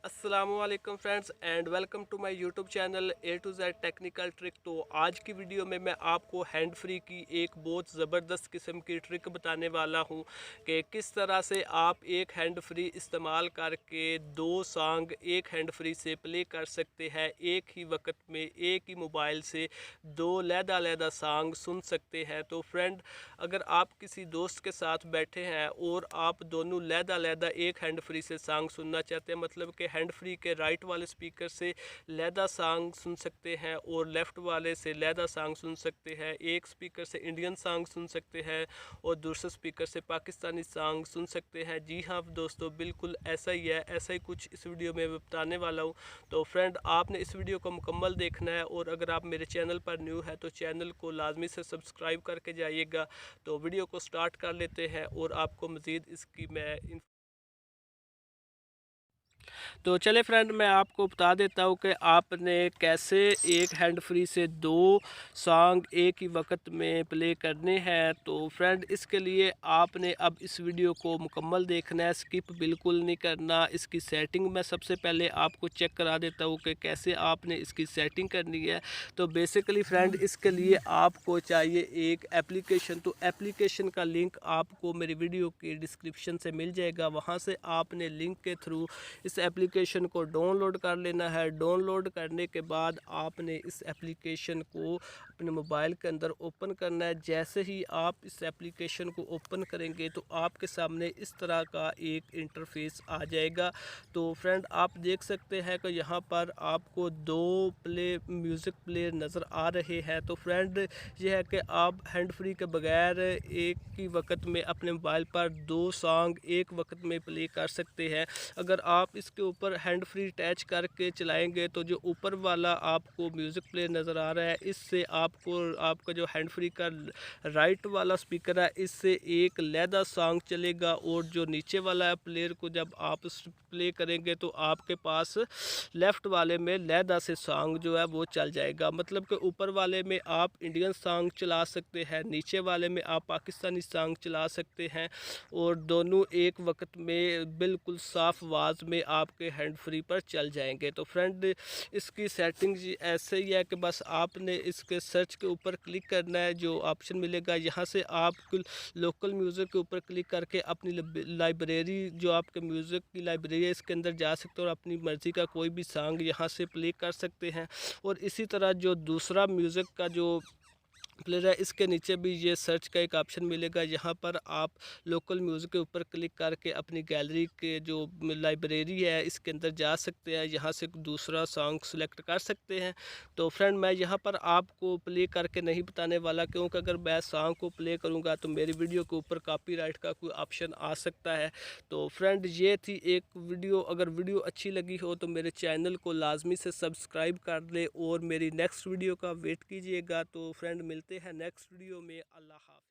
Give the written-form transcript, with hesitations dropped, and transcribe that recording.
अस्सलामुअलैकुम friends and welcome to my YouTube channel A to Z technical trick. तो आज की वीडियो में मैं आपको हैंड फ्री की एक बहुत ज़बरदस्त किस्म की ट्रिक बताने वाला हूं कि किस तरह से आप एक हैंड फ्री इस्तेमाल करके दो सॉन्ग एक हैंड फ्री से प्ले कर सकते हैं। एक ही वक्त में एक ही मोबाइल से दो लहदा सॉन्ग सुन सकते हैं। तो फ्रेंड, अगर आप किसी दोस्त के साथ बैठे हैं और आप दोनों लहदा एक हैंड फ्री से सॉन्ग सुनना चाहते हैं, मतलब कि हैंड फ्री के राइट वाले स्पीकर से लहदा सॉन्ग सुन सकते हैं और लेफ़्ट वाले से लहदा सॉन्ग सुन सकते हैं। एक स्पीकर से इंडियन सॉन्ग सुन सकते हैं और दूसरे स्पीकर से पाकिस्तानी सॉन्ग सुन सकते हैं। जी हाँ दोस्तों, बिल्कुल ऐसा ही है, ऐसा ही कुछ इस वीडियो में मैं बताने वाला हूँ। तो फ्रेंड, आपने इस वीडियो को मुकम्मल देखना है और अगर आप मेरे चैनल पर न्यू है तो चैनल को लाजमी से सब्सक्राइब करके जाइएगा। तो वीडियो को स्टार्ट कर लेते हैं और आपको मज़ीद इसकी मैं तो चले फ्रेंड, मैं आपको बता देता हूँ कि आपने कैसे एक हैंड फ्री से दो सॉन्ग एक ही वक्त में प्ले करने हैं। तो फ्रेंड, इसके लिए आपने अब इस वीडियो को मुकम्मल देखना है, स्किप बिल्कुल नहीं करना। इसकी सेटिंग मैं सबसे पहले आपको चेक करा देता हूँ कि कैसे आपने इसकी सेटिंग करनी है। तो बेसिकली फ्रेंड, इसके लिए आपको चाहिए एक एप्लीकेशन। तो एप्लीकेशन का लिंक आपको मेरी वीडियो की डिस्क्रिप्शन से मिल जाएगा, वहाँ से आपने लिंक के थ्रू इस एप्लीकेशन को डाउनलोड कर लेना है। डाउनलोड करने के बाद आपने इस एप्लीकेशन को अपने मोबाइल के अंदर ओपन करना है। जैसे ही आप इस एप्लीकेशन को ओपन करेंगे तो आपके सामने इस तरह का एक इंटरफेस आ जाएगा। तो फ्रेंड, आप देख सकते हैं कि यहाँ पर आपको दो म्यूज़िक प्लेयर नज़र आ रहे हैं। तो फ्रेंड, यह है कि आप हैंड फ्री के बगैर एक ही वक्त में अपने मोबाइल पर दो सॉन्ग एक वक्त में प्ले कर सकते हैं। अगर आप इसके ऊपर हैंड फ्री अटैच करके चलाएंगे तो जो ऊपर वाला आपको म्यूज़िक प्लेयर नज़र आ रहा है, इससे आपका जो हैंड फ्री का राइट वाला स्पीकर है, इससे एक लहदा सॉन्ग चलेगा और जो नीचे वाला प्लेयर को जब आप प्ले करेंगे तो आपके पास लेफ़्ट वाले में लहदा से सॉन्ग जो है वो चल जाएगा। मतलब कि ऊपर वाले में आप इंडियन सॉन्ग चला सकते हैं, नीचे वाले में आप पाकिस्तानी सॉन्ग चला सकते हैं और दोनों एक वक्त में बिल्कुल साफ़ आवाज़ में आपके हैंड फ्री पर चल जाएंगे। तो फ्रेंड, इसकी सेटिंग ऐसे ही है कि बस आपने इसके सर्च के ऊपर क्लिक करना है, जो ऑप्शन मिलेगा यहाँ से आप लोकल म्यूज़िक के ऊपर क्लिक करके अपनी लाइब्रेरी, जो आपके म्यूज़िक की लाइब्रेरी है, इसके अंदर जा सकते हो और अपनी मर्ज़ी का कोई भी सॉन्ग यहाँ से प्ले कर सकते हैं। और इसी तरह जो दूसरा म्यूज़िक का जो प्लेयर है, इसके नीचे भी ये सर्च का एक ऑप्शन मिलेगा। यहाँ पर आप लोकल म्यूज़िक के ऊपर क्लिक करके अपनी गैलरी के जो लाइब्रेरी है इसके अंदर जा सकते हैं, यहाँ से दूसरा सॉन्ग सेलेक्ट कर सकते हैं। तो फ्रेंड, मैं यहाँ पर आपको प्ले करके नहीं बताने वाला, क्योंकि अगर मैं सॉन्ग को प्ले करूँगा तो मेरी वीडियो के ऊपर कॉपीराइट का कोई ऑप्शन आ सकता है। तो फ्रेंड, ये थी एक वीडियो। अगर वीडियो अच्छी लगी हो तो मेरे चैनल को लाजमी से सब्सक्राइब कर ले और मेरी नेक्स्ट वीडियो का वेट कीजिएगा। तो फ्रेंड, मिलते हैं नेक्स्ट वीडियो में। अल्लाह हाफ़िज़।